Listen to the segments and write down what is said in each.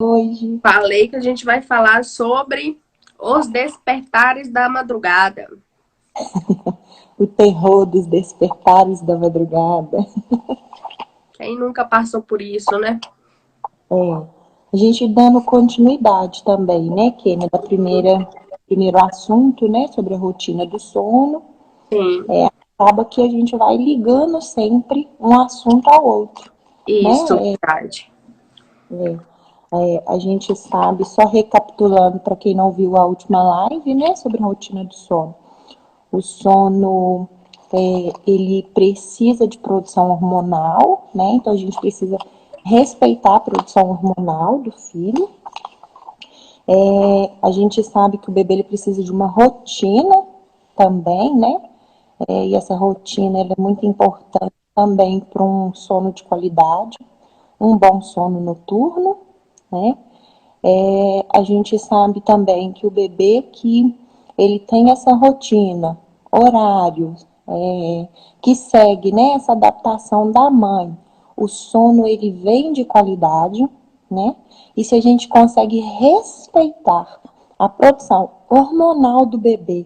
Hoje, Falei que a gente vai falar sobre os despertares da madrugada. o terror dos despertares da madrugada. Quem nunca passou por isso, né? É, a gente dando continuidade também, né, Kênia, primeiro assunto, né, sobre a rotina do sono. Sim, Acaba que a gente vai ligando sempre um assunto ao outro, isso, né? verdade. A gente sabe, só recapitulando para quem não viu a última live, né, sobre a rotina do sono. O sono, ele precisa de produção hormonal, né? Então a gente precisa respeitar a produção hormonal do filho. A gente sabe que o bebê ele precisa de uma rotina também, né? E essa rotina ela é muito importante também para um sono de qualidade, um bom sono noturno, né? A gente sabe também que o bebê que ele tem essa rotina, horários, que segue, né, essa adaptação da mãe, o sono ele vem de qualidade, né? E se a gente consegue respeitar a produção hormonal do bebê,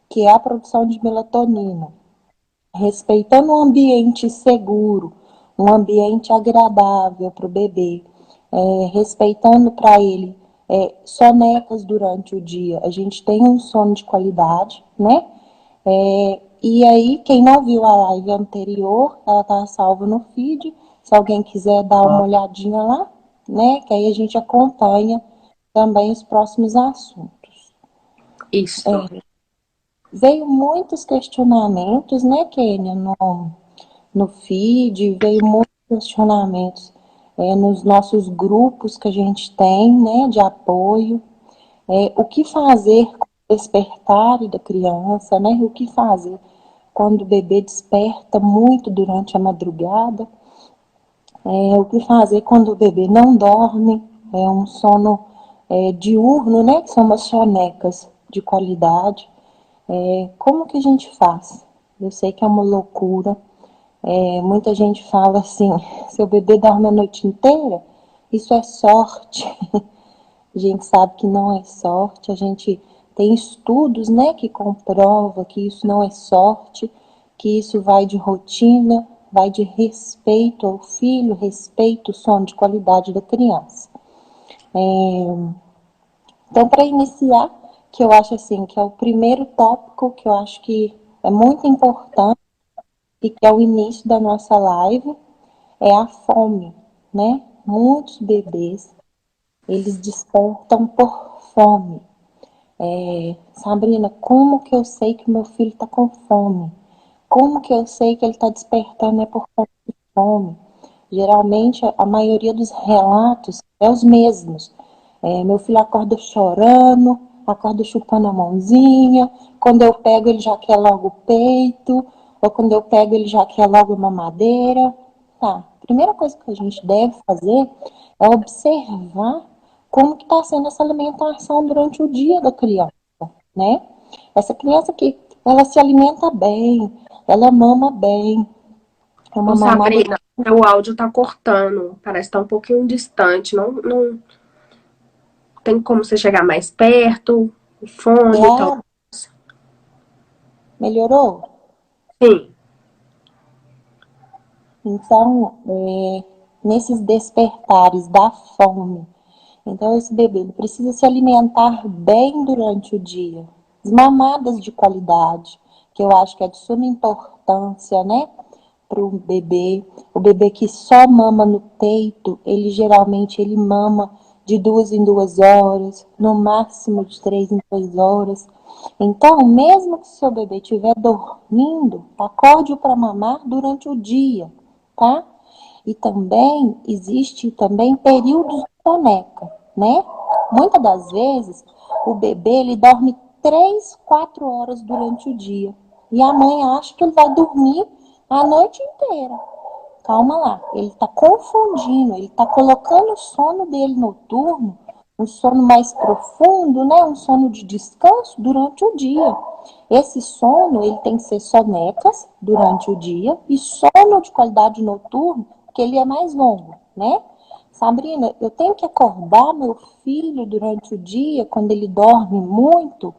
que é a produção de melatonina, respeitando um ambiente seguro, um ambiente agradável para o bebê, respeitando para ele sonecas durante o dia. A gente tem um sono de qualidade, né? E aí, quem não viu a live anterior, ela tá salva no feed. Se alguém quiser dar uma olhadinha lá, né? Que aí a gente acompanha também os próximos assuntos. Isso. Veio muitos questionamentos, né, Kênia, no feed, veio muitos questionamentos nos nossos grupos que a gente tem, né, de apoio. O que fazer com o despertar da criança, né? O que fazer quando o bebê desperta muito durante a madrugada? O que fazer quando o bebê não dorme? É um sono diurno, né? Que são umas sonecas de qualidade. Como que a gente faz? Eu sei que é uma loucura. Muita gente fala assim, seu bebê dorme a noite inteira, isso é sorte. A gente sabe que não é sorte, a gente tem estudos, né, que comprova que isso não é sorte, que isso vai de rotina, vai de respeito ao filho, respeito ao sono de qualidade da criança. Então, para iniciar, que eu acho assim, que é o primeiro tópico que eu acho que é muito importante e que é o início da nossa live, é a fome, né? Muitos bebês, eles despertam por fome. Sabrina, como que eu sei que meu filho está com fome? Como que eu sei que ele está despertando é por conta de fome? Geralmente, a maioria dos relatos é os mesmos. Meu filho acorda chorando, acorda chupando a mãozinha, quando eu pego ele já quer logo o peito, ou quando eu pego ele já quer logo uma mamadeira. Tá, a primeira coisa que a gente deve fazer é observar como que está sendo essa alimentação durante o dia da criança, né? Essa criança que ela se alimenta bem, ela mama bem, é uma Ô, mamada Sabrina, o áudio tá cortando. Parece que tá um pouquinho distante. Não tem como você chegar mais perto. O fone, então. lá, melhorou? Sim, Então, nesses despertares da fome, então esse bebê ele precisa se alimentar bem durante o dia. As mamadas de qualidade, que eu acho que é de suma importância, né? Para o bebê que só mama no peito, ele geralmente ele mama de 2 em 2 horas, no máximo de 3 em 3 horas. Então, mesmo que seu bebê estiver dormindo, acorde-o para mamar durante o dia, tá? E também existe também períodos de soneca, né? Muitas das vezes o bebê ele dorme 3, 4 horas durante o dia e a mãe acha que ele vai dormir a noite inteira. Calma lá, ele está confundindo, ele está colocando o sono dele noturno, um sono mais profundo, né? Um sono de descanso durante o dia. Esse sono ele tem que ser sonecas durante o dia e sono de qualidade noturno, que ele é mais longo, né? Sabrina, eu tenho que acordar meu filho durante o dia, quando ele dorme muito?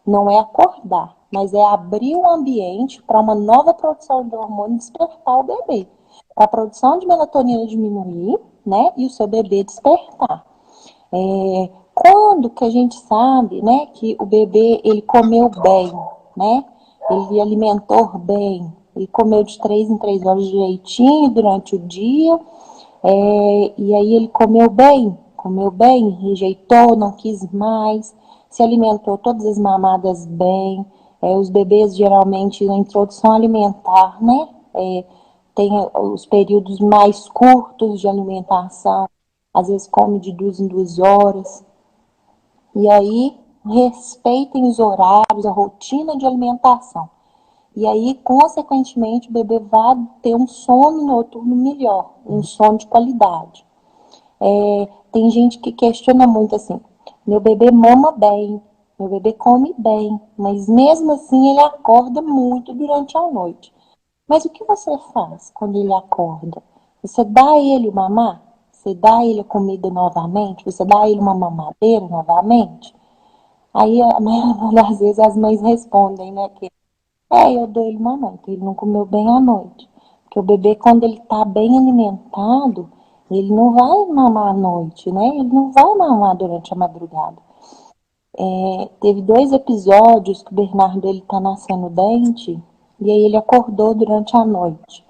Não é acordar, mas é abrir o ambiente para uma nova produção de hormônio e despertar o bebê. Para a produção de melatonina diminuir, né? E o seu bebê despertar. Quando que a gente sabe, né, que o bebê ele comeu bem, né? Ele alimentou bem, ele comeu de 3 em 3 horas direitinho durante o dia, e aí ele comeu bem, rejeitou, não quis mais, se alimentou todas as mamadas bem. Os bebês geralmente na introdução alimentar, né? Tem os períodos mais curtos de alimentação, às vezes come de 2 em 2 horas. E aí, respeitem os horários, a rotina de alimentação. E aí, consequentemente, o bebê vai ter um sono noturno melhor, um sono de qualidade. Tem gente que questiona muito assim: meu bebê mama bem, meu bebê come bem, mas mesmo assim ele acorda muito durante a noite. Mas o que você faz quando ele acorda? Você dá a ele o mamar? Você dá a ele a comida novamente? Você dá a ele uma mamadeira novamente? Aí, a maioria das vezes, as mães respondem, né? Que eu dou ele mamãe, que ele não comeu bem à noite. Porque o bebê, quando ele tá bem alimentado, ele não vai mamar à noite, né? Ele não vai mamar durante a madrugada. Teve 2 episódios que o Bernardo, ele tá nascendo dente, e aí ele acordou durante a noite.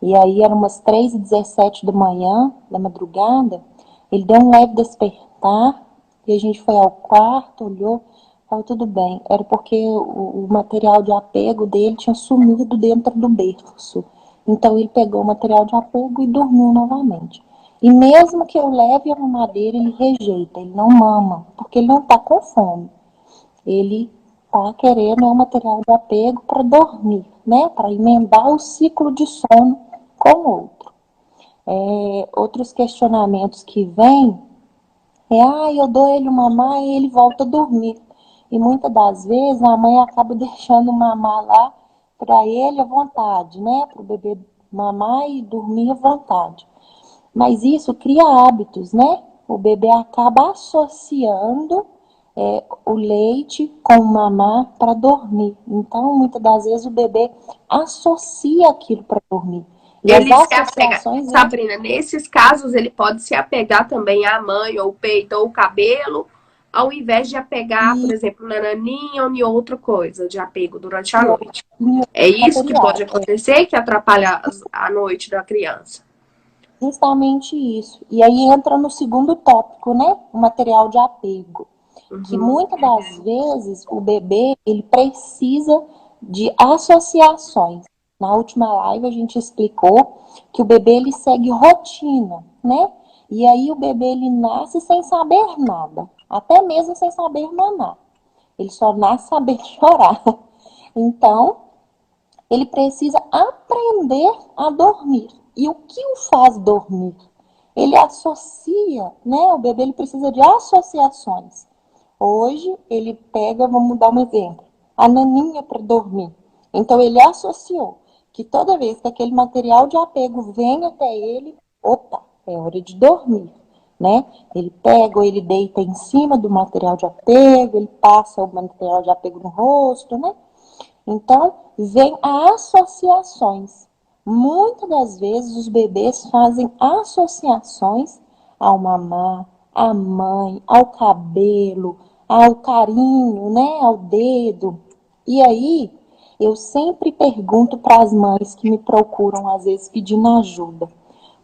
E aí eram umas 3h17 da manhã, da madrugada, ele deu um leve despertar, e a gente foi ao quarto, olhou, falou, tudo bem. Era porque o material de apego dele tinha sumido dentro do berço. Então ele pegou o material de apego e dormiu novamente. E mesmo que eu leve a mamadeira, ele rejeita, ele não mama, porque ele não está com fome. Ele está querendo o material de apego para dormir, né? Para emendar o ciclo de sono com o outro. Outros questionamentos que vêm eu dou ele mamar e ele volta a dormir. E muitas das vezes a mãe acaba deixando mamar lá para ele à vontade, né? Para o bebê mamar e dormir à vontade. Mas isso cria hábitos, né? O bebê acaba associando o leite com o mamar para dormir. Então, muitas das vezes o bebê associa aquilo para dormir. E as Ele se apega. associações... Sabrina, nesses casos, ele pode se apegar também à mãe, ou o peito, ou o cabelo, ao invés de apegar, por exemplo, na naninha ou em outra coisa de apego durante a noite. É isso que material. pode acontecer que atrapalha a noite da criança. Justamente isso. E aí entra no segundo tópico, né? O material de apego. Que muitas das vezes o bebê, ele precisa de associações. Na última live a gente explicou que o bebê, ele segue rotina, né? E aí o bebê, ele nasce sem saber nada. Até mesmo sem saber mamar. Ele só nasce sabendo chorar. Então, ele precisa aprender a dormir. E o que o faz dormir? Ele associa, né? O bebê, ele precisa de associações. Hoje ele pega, vamos dar um exemplo, a naninha para dormir. Então ele associou que toda vez que aquele material de apego vem até ele, opa, é hora de dormir, né? Ele pega ou ele deita em cima do material de apego, ele passa o material de apego no rosto, né? Então, vem associações. Muitas das vezes os bebês fazem associações ao mamar, à mãe, ao cabelo, ao carinho, né, ao dedo. E aí, eu sempre pergunto para as mães que me procuram, às vezes, pedindo ajuda.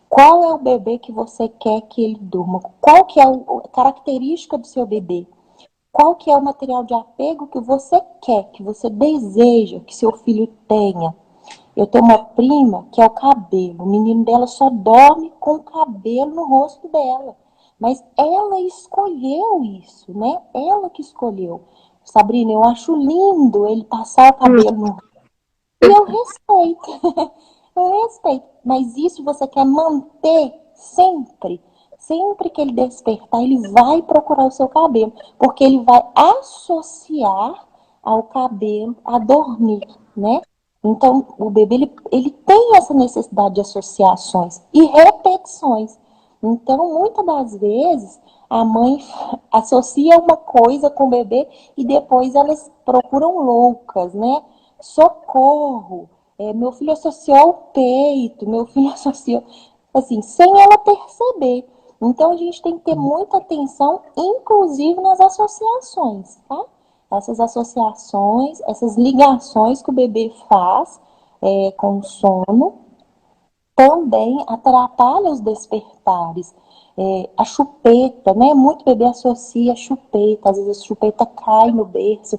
Qual é o bebê que você quer que ele durma? Qual que é a característica do seu bebê? Qual que é o material de apego que você quer, que você deseja que seu filho tenha? Eu tenho uma prima que é o cabelo. O menino dela só dorme com o cabelo no rosto dela. Mas ela escolheu isso, né? Ela que escolheu. Sabrina, eu acho lindo ele passar o cabelo no rosto. E eu respeito. Eu respeito. Mas isso você quer manter sempre. Sempre que ele despertar, ele vai procurar o seu cabelo. Porque ele vai associar ao cabelo a dormir, né? Então, o bebê, ele tem essa necessidade de associações e repetições. Então, muitas das vezes, a mãe associa uma coisa com o bebê e depois elas procuram loucas, né? Socorro, meu filho associou o peito, meu filho associou, assim, sem ela perceber. Então, a gente tem que ter muita atenção, inclusive nas associações, tá? Essas associações, essas ligações que o bebê faz com o sono, também atrapalha os despertares. A chupeta, né? Muito bebê associa a chupeta, às vezes a chupeta cai no berço.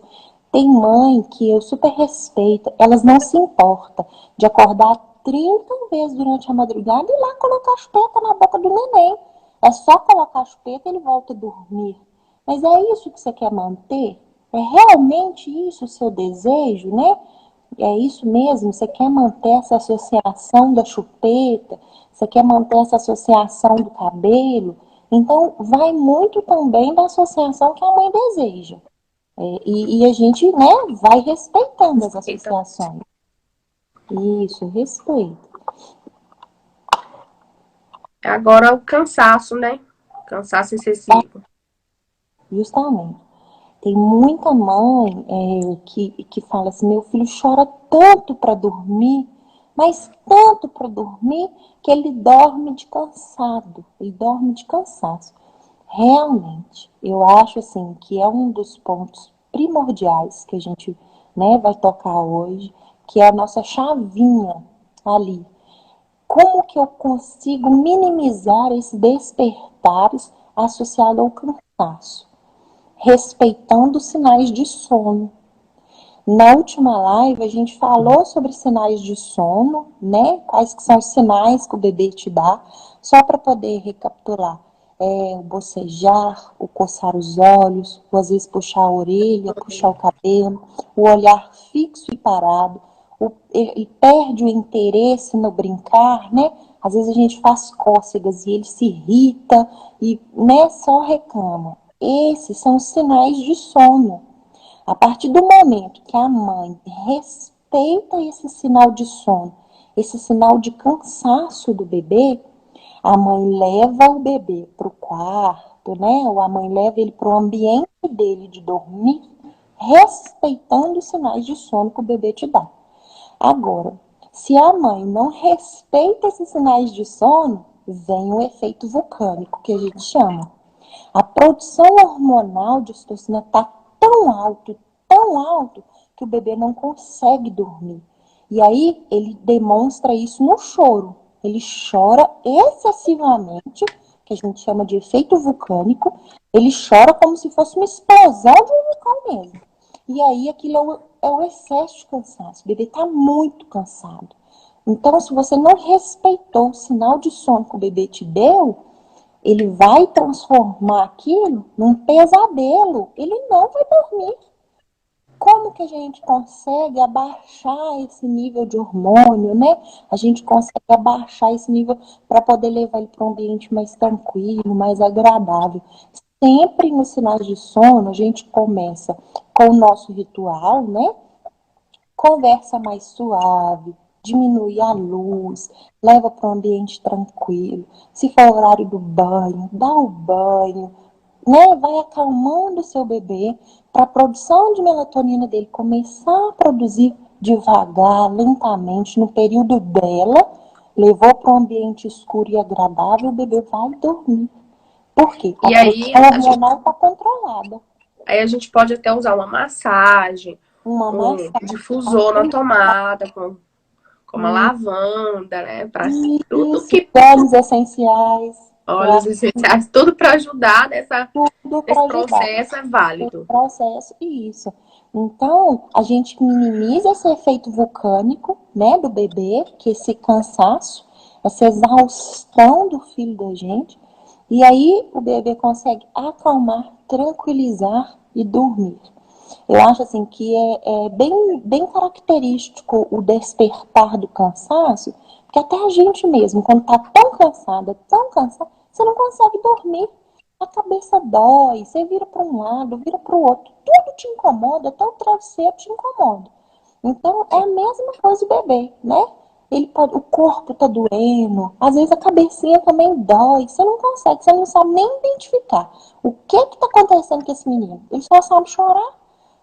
Tem mãe que eu super respeito, elas não se importam de acordar 30 vezes durante a madrugada e ir lá colocar a chupeta na boca do neném. É só colocar a chupeta e ele volta a dormir. Mas é isso que você quer manter? É realmente isso o seu desejo, né? É isso mesmo? Você quer manter essa associação da chupeta? Você quer manter essa associação do cabelo? Então, vai muito também da associação que a mãe deseja. E a gente, né, vai respeitando as Respeita. associações. Isso, respeito. Agora o cansaço, né? Cansaço excessivo. Justamente. Tem muita mãe que fala assim, meu filho chora tanto para dormir, mas tanto para dormir, que ele dorme de cansado, ele dorme de cansaço. Realmente, eu acho assim que é um dos pontos primordiais que a gente, né, vai tocar hoje, que é a nossa chavinha ali. Como que eu consigo minimizar esses despertares associados ao cansaço? Respeitando os sinais de sono. Na última live a gente falou sobre sinais de sono, né? Quais que são os sinais que o bebê te dá, só para poder recapitular. O bocejar, o coçar os olhos, ou às vezes puxar a orelha, puxar o cabelo, o olhar fixo e parado, ele perde o interesse no brincar, né? Às vezes a gente faz cócegas e ele se irrita e, né, só reclama. Esses são os sinais de sono. A partir do momento que a mãe respeita esse sinal de sono, esse sinal de cansaço do bebê, a mãe leva o bebê para o quarto, né? Ou a mãe leva ele para o ambiente dele de dormir, respeitando os sinais de sono que o bebê te dá. Agora, se a mãe não respeita esses sinais de sono, vem o efeito vulcânico, que a gente chama. A produção hormonal de ocitocina está tão alto, que o bebê não consegue dormir. E aí ele demonstra isso no choro. Ele chora excessivamente, que a gente chama de efeito vulcânico. Ele chora como se fosse uma explosão de um vulcão mesmo. E aí aquilo é o excesso de cansaço. O bebê está muito cansado. Então, se você não respeitou o sinal de sono que o bebê te deu, ele vai transformar aquilo num pesadelo. Ele não vai dormir. Como que a gente consegue abaixar esse nível de hormônio, né? A gente consegue abaixar esse nível para poder levar ele para um ambiente mais tranquilo, mais agradável. Sempre nos sinais de sono, a gente começa com o nosso ritual, né? Conversa mais suave, diminui a luz, leva para um ambiente tranquilo. Se for o horário do banho, dá o banho, né? Vai acalmando o seu bebê para a produção de melatonina dele começar a produzir devagar, lentamente, no período dela. Levou para um ambiente escuro e agradável, o bebê vai dormir. Por quê? A E aí produção hormonal está controlada. a gente pode até usar uma massagem, Uma um massagem. difusor na tomada, com uma lavanda, né? Para tudo Isso, que óleos essenciais. Eu óleos acho essenciais, tudo para ajudar tudo para nesse ajudar processo é o válido. processo. Isso. Então, a gente minimiza esse efeito vulcânico, né, do bebê, que esse cansaço, essa exaustão do filho da gente. E aí o bebê consegue acalmar, tranquilizar e dormir. Eu acho assim que é bem característico o despertar do cansaço, porque até a gente mesmo, quando está tão cansada, você não consegue dormir. A cabeça dói, você vira para um lado, vira para o outro, tudo te incomoda, até o travesseiro te incomoda. Então é a mesma coisa o bebê, né? Ele pode, o corpo tá doendo, às vezes a cabecinha também dói, você não consegue, você não sabe nem identificar o que tá acontecendo com esse menino. Ele só sabe chorar,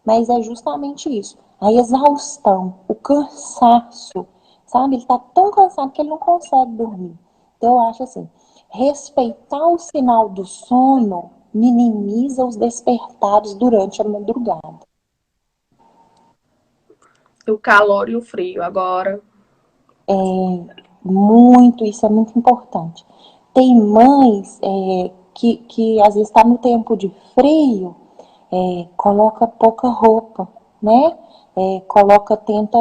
mas é justamente isso. A exaustão, o cansaço, sabe? Ele tá tão cansado que ele não consegue dormir. Então eu acho assim, respeitar o sinal do sono minimiza os despertares durante a madrugada. O calor e o frio agora. Muito, isso é muito importante. Tem mães que às vezes está no tempo de frio, coloca pouca roupa, né? Tenta,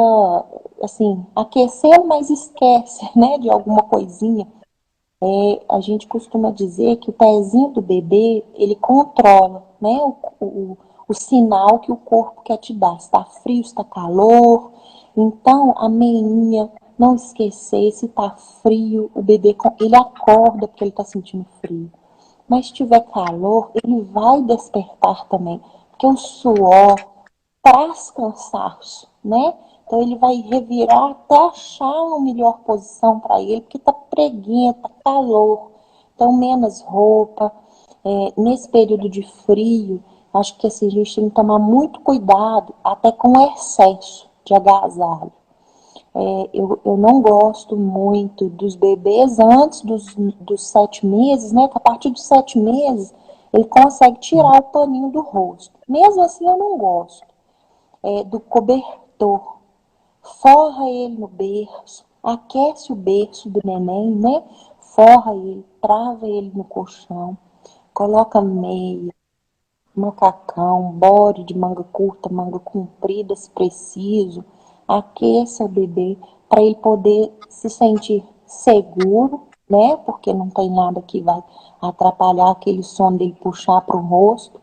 assim, aquecer, mas esquece, né, de alguma coisinha. A gente costuma dizer que o pezinho do bebê, ele controla, né, o sinal que o corpo quer te dar. Se está frio, se está calor. Então, a meinha, não esquecer, se está frio, o bebê, ele acorda porque ele está sentindo frio. Mas se tiver calor, ele vai despertar também, porque o suor traz cansaço, né? Então ele vai revirar até achar uma melhor posição para ele, porque tá preguiça, tá calor. Então menos roupa. Nesse período de frio, acho que assim, a gente tem que tomar muito cuidado até com o excesso de agasalho. Eu não gosto muito dos bebês antes dos 7 meses, né? Que a partir dos 7 meses ele consegue tirar o paninho do rosto. Mesmo assim eu não gosto do cobertor. Forra ele no berço, aquece o berço do neném, né? Forra ele, trava ele no colchão, coloca meia, macacão, body de manga curta, manga comprida, se preciso. Aqueça o bebê para ele poder se sentir seguro, né? Porque não tem nada que vai atrapalhar aquele sono dele puxar para o rosto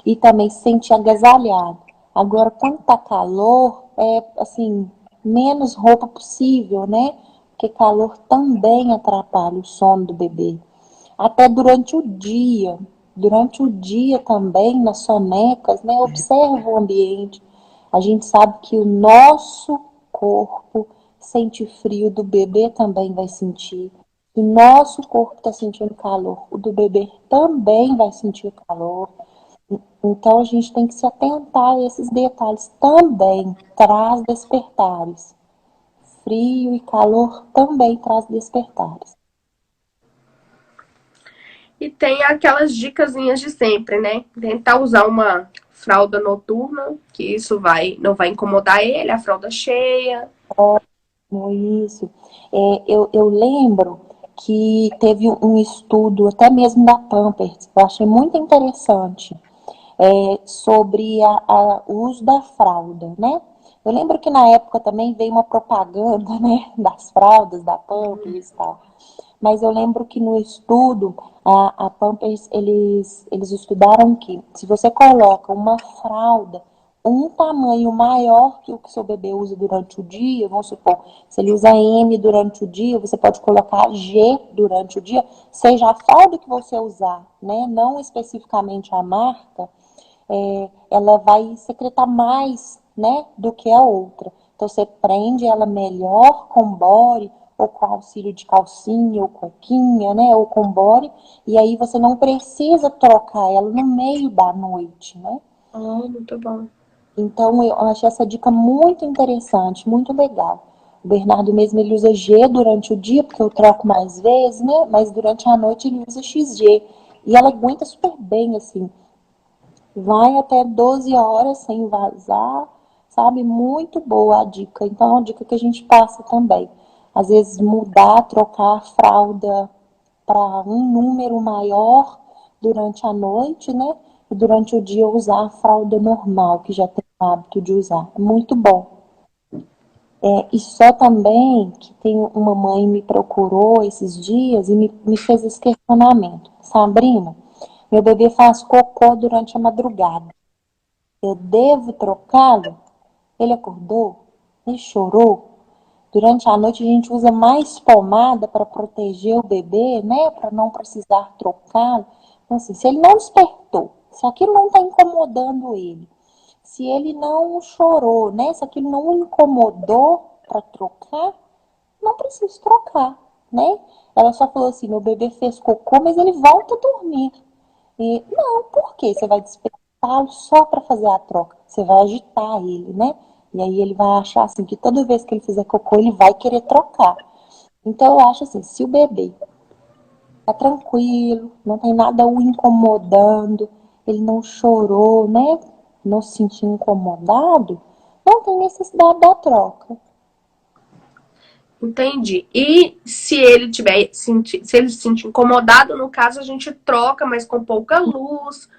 e também se sentir agasalhado. Agora, quando tá calor, assim, menos roupa possível, né? Porque calor também atrapalha o sono do bebê. Até durante o dia. Durante o dia também, nas sonecas, né? Observa o ambiente. A gente sabe que o nosso corpo sente frio, do bebê também vai sentir. O nosso corpo está sentindo calor, o do bebê também vai sentir calor. Então a gente tem que se atentar a esses detalhes também. Traz despertares. Frio e calor também traz despertares. E tem aquelas dicasinhas de sempre, né? Tentar usar uma fralda noturna, que isso não vai incomodar ele, a fralda cheia. Isso. Eu lembro que teve um estudo, até mesmo da Pampers, eu achei muito interessante, sobre o uso da fralda, né? Eu lembro que na época também veio uma propaganda, né, das fraldas, da Pampers e tal. Mas eu lembro que no estudo, a Pampers, eles estudaram que se você coloca uma fralda um tamanho maior que o que seu bebê usa durante o dia, vamos supor, se ele usa M durante o dia, você pode colocar G durante o dia, seja a fralda que você usar, né, não especificamente a marca, ela vai secretar mais, né, do que a outra. Então você prende ela melhor com body, ou com auxílio de calcinha, ou coquinha, né, ou com body, e aí você não precisa trocar ela no meio da noite, né? Oh, muito bom. Então eu achei essa dica muito interessante, muito legal. O Bernardo mesmo ele usa G durante o dia, porque eu troco mais vezes, né? Mas durante a noite ele usa XG. E ela aguenta super bem, assim. Vai até 12 horas sem vazar, sabe? Muito boa a dica. Então, é uma dica que a gente passa também. Às vezes, mudar, trocar a fralda para um número maior durante a noite, né? E durante o dia usar a fralda normal, que já tem o hábito de usar. É muito bom. E só também que tem uma mãe me procurou esses dias e me fez esse questionamento. Sabrina, meu bebê faz cocô durante a madrugada. Eu devo trocá-lo? Ele acordou? Ele chorou? Durante a noite a gente usa mais pomada para proteger o bebê, né? Para não precisar trocá-lo. Então, assim, se ele não despertou, se aquilo não está incomodando ele, se ele não chorou, né? Se aquilo não incomodou para trocar, não preciso trocar, né? Ela só falou assim, meu bebê fez cocô, mas ele volta a dormir. E, não, por quê? Você vai despertá-lo só para fazer a troca. Você vai agitar ele, né? E aí ele vai achar assim, que toda vez que ele fizer cocô, ele vai querer trocar. Então eu acho assim, se o bebê tá tranquilo, não tem nada o incomodando, ele não chorou, né? Não se sentiu incomodado, não tem necessidade da troca. Entendi. E se ele se ele se sentir incomodado, no caso a gente troca, mas com pouca luz,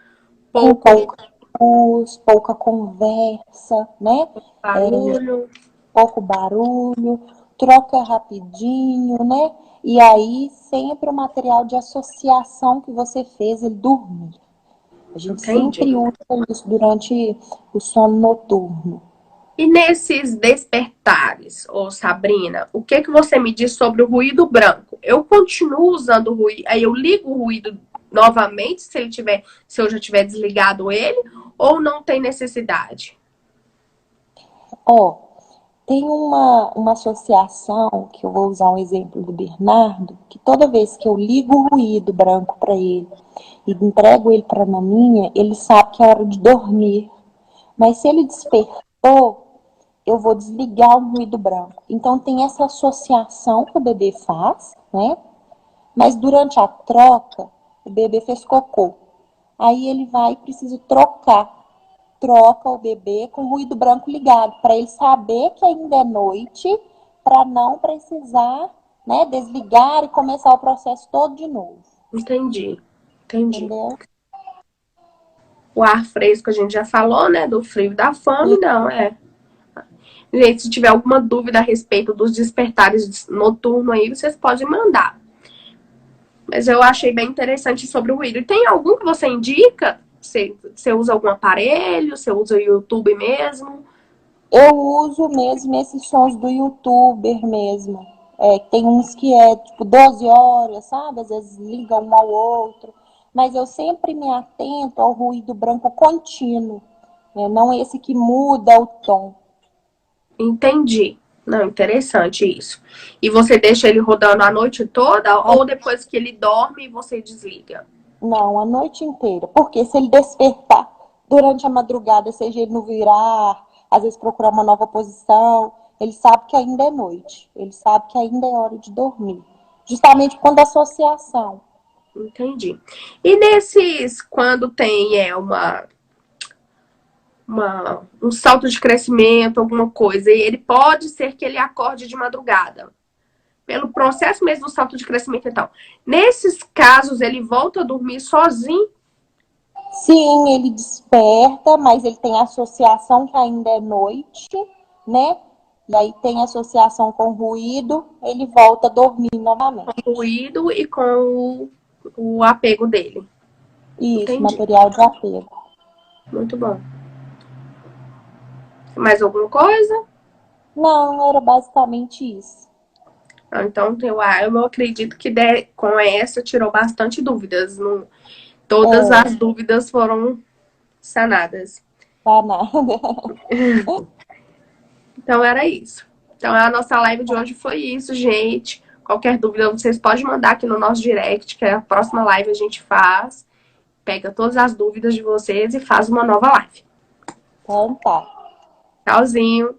Com pouco pouca luz, pouca conversa, né? barulho. Pouco barulho, troca rapidinho, né? E aí sempre o material de associação que você fez ele dormir. A gente Entendi. sempre usa isso durante o sono noturno. E nesses despertares, ô Sabrina, o que que você me diz sobre o ruído branco? Eu continuo usando o ruído, aí eu ligo o ruído novamente, se eu já tiver desligado ele, ou não tem necessidade? Ó, tem uma associação, que eu vou usar um exemplo do Bernardo, que toda vez que eu ligo o ruído branco para ele e entrego ele para a maminha, ele sabe que é hora de dormir. Mas se ele despertou, eu vou desligar o ruído branco. Então tem essa associação que o bebê faz, né? Mas durante a troca, o bebê fez cocô. Aí ele vai e precisa trocar. Troca o bebê com o ruído branco ligado, para ele saber que ainda é noite, para não precisar, né, desligar e começar o processo todo de novo. Entendi, entendi. Entendeu? O ar fresco a gente já falou, né? Do frio e da fome, E não, é. Gente, se tiver alguma dúvida a respeito dos despertares noturnos aí, vocês podem mandar. Mas eu achei bem interessante sobre o ruído. E tem algum que você indica? Você usa algum aparelho? Você usa o YouTube mesmo? eu uso mesmo esses sons do YouTuber mesmo. Tem uns que é tipo 12 horas, sabe? Às vezes liga um ao outro. Mas eu sempre me atento ao ruído branco contínuo, né? Não esse que muda o tom. Entendi. Não, interessante isso. E você deixa ele rodando a noite toda ou depois que ele dorme você desliga? Não, a noite inteira. Porque se ele despertar durante a madrugada, seja ele no virar, às vezes procurar uma nova posição, ele sabe que ainda é noite. Ele sabe que ainda é hora de dormir. Justamente quando a associação. Entendi. E nesses, quando tem um salto de crescimento, alguma coisa, e ele pode ser que ele acorde de madrugada, pelo processo mesmo do salto de crescimento e tal. Nesses casos, ele volta a dormir sozinho. Sim, ele desperta, mas ele tem associação que ainda é noite, né? E aí tem associação com ruído, ele volta a dormir novamente. Com o ruído e com o apego dele. Isso, Entendi. material de apego. Muito bom. Mais alguma coisa? Não, era basicamente isso. Então, eu acredito que com essa tirou bastante dúvidas. Não, todas É, as dúvidas foram sanadas. tá nada. Então, era isso. Então, a nossa live de hoje foi isso, gente. Qualquer dúvida, vocês podem mandar aqui no nosso direct, que a próxima live a gente faz. Pega todas as dúvidas de vocês e faz uma nova live. Então tá. Tchauzinho.